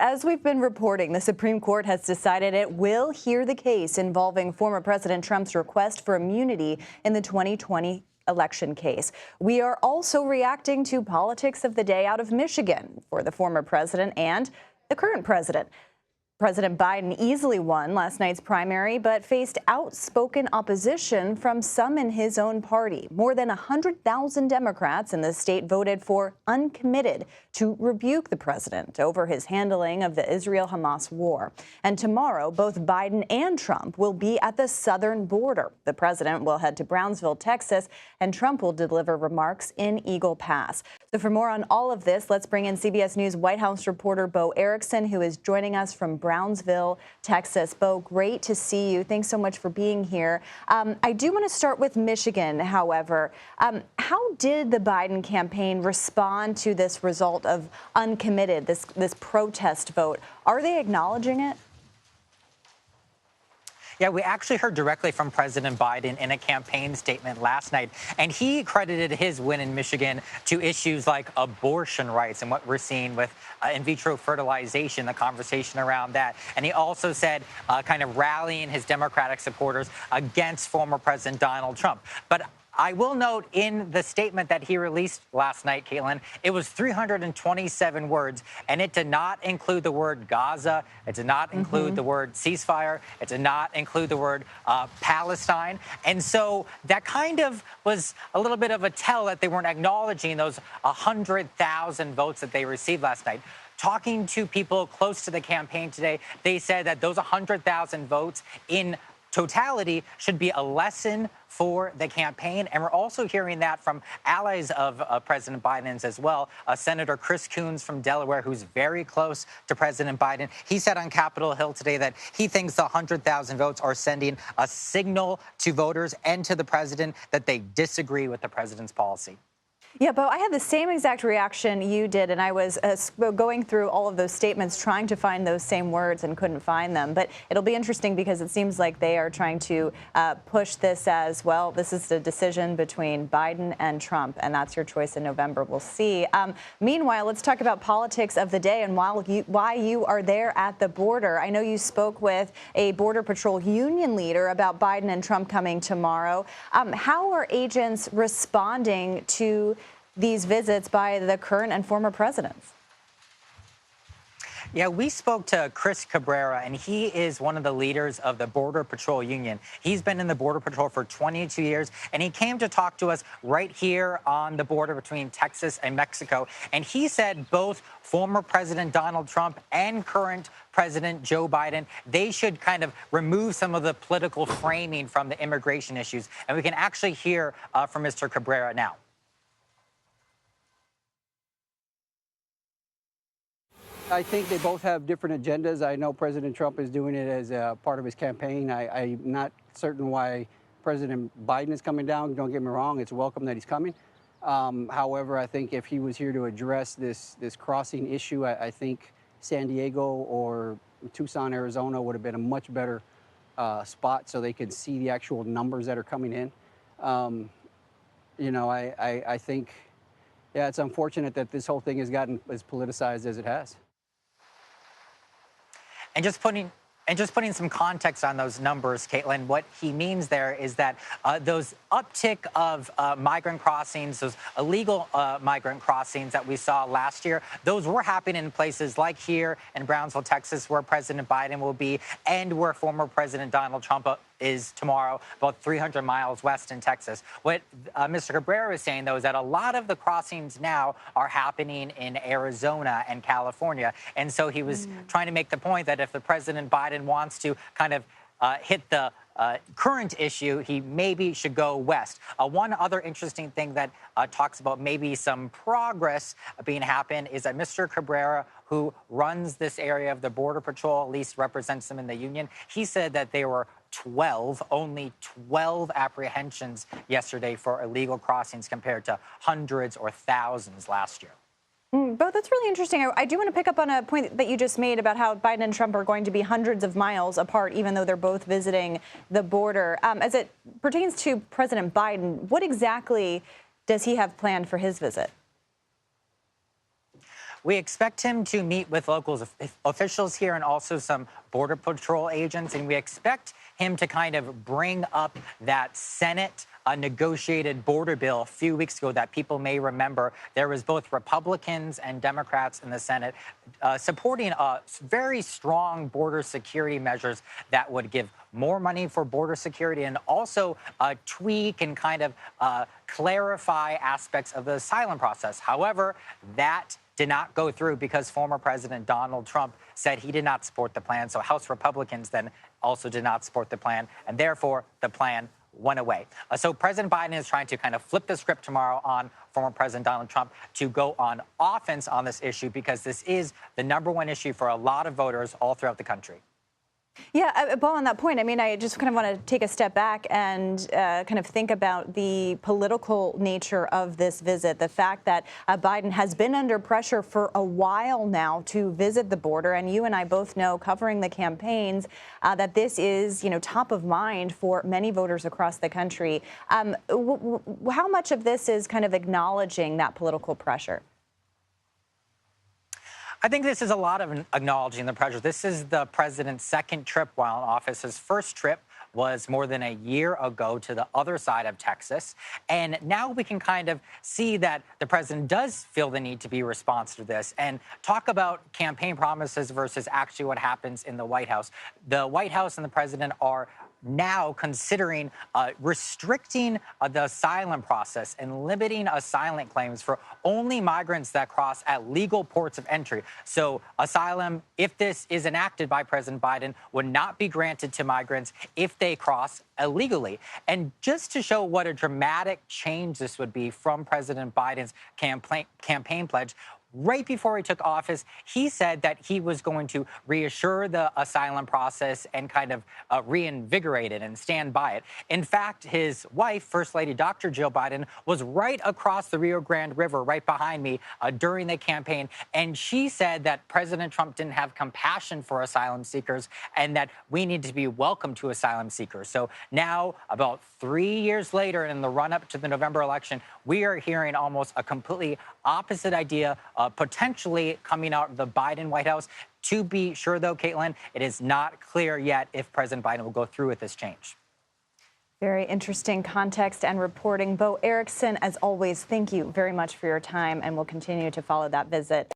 As we've been reporting, the Supreme Court has decided it will hear the case involving former President Trump's request for immunity in the 2020 election case. We are also reacting to politics of the day out of Michigan for the former president and the current president. President Biden easily won last night's primary, but faced outspoken opposition from some in his own party. More than 100,000 Democrats in the state voted for uncommitted to rebuke the president over his handling of the Israel-Hamas war. And tomorrow, both Biden and Trump will be at the southern border. The president will head to Brownsville, Texas, and Trump will deliver remarks in Eagle Pass. So for more on all of this, let's bring in CBS News White House reporter Bo Erickson, who is joining us from Brownsville, Texas. Bo, great to see you. Thanks so much for being here. I do want to start with Michigan, however. How did the Biden campaign respond to this result of uncommitted, this protest vote? Are they acknowledging it? Yeah, we actually heard directly from President Biden in a campaign statement last night, and he credited his win in Michigan to issues like abortion rights and what we're seeing with in vitro fertilization, the conversation around that. And he also said kind of rallying his Democratic supporters against former President Donald Trump. But I will note in the statement that he released last night, Caitlin, it was 327 words, and it did not include the word Gaza. It did not include the word ceasefire. It did not include the word Palestine. And so that kind of was a little bit of a tell that they weren't acknowledging those 100,000 votes that they received last night. Talking to people close to the campaign today, they said that those 100,000 votes in totality should be a lesson for the campaign. And we're also hearing that from allies of President Biden's as well. Senator Chris Coons from Delaware, who's very close to President Biden, he said on Capitol Hill today that he thinks the 100,000 votes are sending a signal to voters and to the president that they disagree with the president's policy. Yeah, Bo, I had the same exact reaction you did, and I was going through all of those statements trying to find those same words and couldn't find them. But it'll be interesting because it seems like they are trying to push this as, well, this is the decision between Biden and Trump, and that's your choice in November. We'll see. Meanwhile, let's talk about politics of the day and why you are there at the border. I know you spoke with a Border Patrol union leader about Biden and Trump coming tomorrow. How are agents responding to these visits by the current and former presidents? Yeah, we spoke to Chris Cabrera, and he is one of the leaders of the Border Patrol Union. He's been in the Border Patrol for 22 years, and he came to talk to us right here on the border between Texas and Mexico. And he said both former President Donald Trump and current President Joe Biden, they should kind of remove some of the political framing from the immigration issues. And we can actually hear from Mr. Cabrera now. I think they both have different agendas. I know President Trump is doing it as a part of his campaign. I'm not certain why President Biden is coming down. Don't get me wrong, it's welcome that he's coming. However, I think if he was here to address this crossing issue, I think San Diego or Tucson, Arizona would have been a much better spot so they could see the actual numbers that are coming in. I think, yeah, it's unfortunate that this whole thing has gotten as politicized as it has. And just putting some context on those numbers, Caitlin, what he means there is that those uptick of migrant crossings, those illegal migrant crossings that we saw last year, those were happening in places like here in Brownsville, Texas, where President Biden will be, and where former President Donald Trump is tomorrow, about 300 miles west in Texas. What Mr. Cabrera is saying, though, is that a lot of the crossings now are happening in Arizona and California. And so he was trying to make the point that if the President Biden wants to kind of hit the current issue, he maybe should go west. One other interesting thing that talks about maybe some progress being happened is that Mr. Cabrera, who runs this area of the Border Patrol, at least represents them in the union, he said that they were only 12 apprehensions yesterday for illegal crossings compared to hundreds or thousands last year. Bo, that's really interesting. I do want to pick up on a point that you just made about how Biden and Trump are going to be hundreds of miles apart, even though they're both visiting the border. As it pertains to President Biden, what exactly does he have planned for his visit? We expect him to meet with local officials here and also some Border Patrol agents, and we expect him to kind of bring up that Senate negotiated border bill a few weeks ago that people may remember. There was both Republicans and Democrats in the Senate supporting very strong border security measures that would give more money for border security and also tweak and kind of clarify aspects of the asylum process. However, that did not go through because former President Donald Trump said he did not support the plan. So House Republicans then also did not support the plan, and therefore the plan went away. So President Biden is trying to kind of flip the script tomorrow on former President Donald Trump to go on offense on this issue because this is the #1 issue for a lot of voters all throughout the country. Yeah, Bo, on that point, I mean, I just kind of want to take a step back and kind of think about the political nature of this visit. The fact that Biden has been under pressure for a while now to visit the border, and you and I both know, covering the campaigns, that this is, top of mind for many voters across the country. How much of this is kind of acknowledging that political pressure? I think this is a lot of acknowledging the pressure. This is the president's second trip while in office. His first trip was more than a year ago to the other side of Texas. And now we can kind of see that the president does feel the need to be responsive to this and talk about campaign promises versus actually what happens in the White House. The White House and the president are now considering restricting the asylum process and limiting asylum claims for only migrants that cross at legal ports of entry. So asylum, if this is enacted by President Biden, would not be granted to migrants if they cross illegally. And just to show what a dramatic change this would be from President Biden's campaign pledge, right before he took office, he said that he was going to reassure the asylum process and kind of reinvigorate it and stand by it. In fact, his wife, First Lady Dr. Jill Biden, was right across the Rio Grande River, right behind me, during the campaign. And she said that President Trump didn't have compassion for asylum seekers and that we need to be welcome to asylum seekers. So now, about 3 years later, in the run-up to the November election, we are hearing almost a completely opposite idea potentially coming out of the Biden White House. To be sure, though, Caitlin, it is not clear yet if President Biden will go through with this change. Very interesting context and reporting. Bo Erickson, as always, thank you very much for your time, and we'll continue to follow that visit.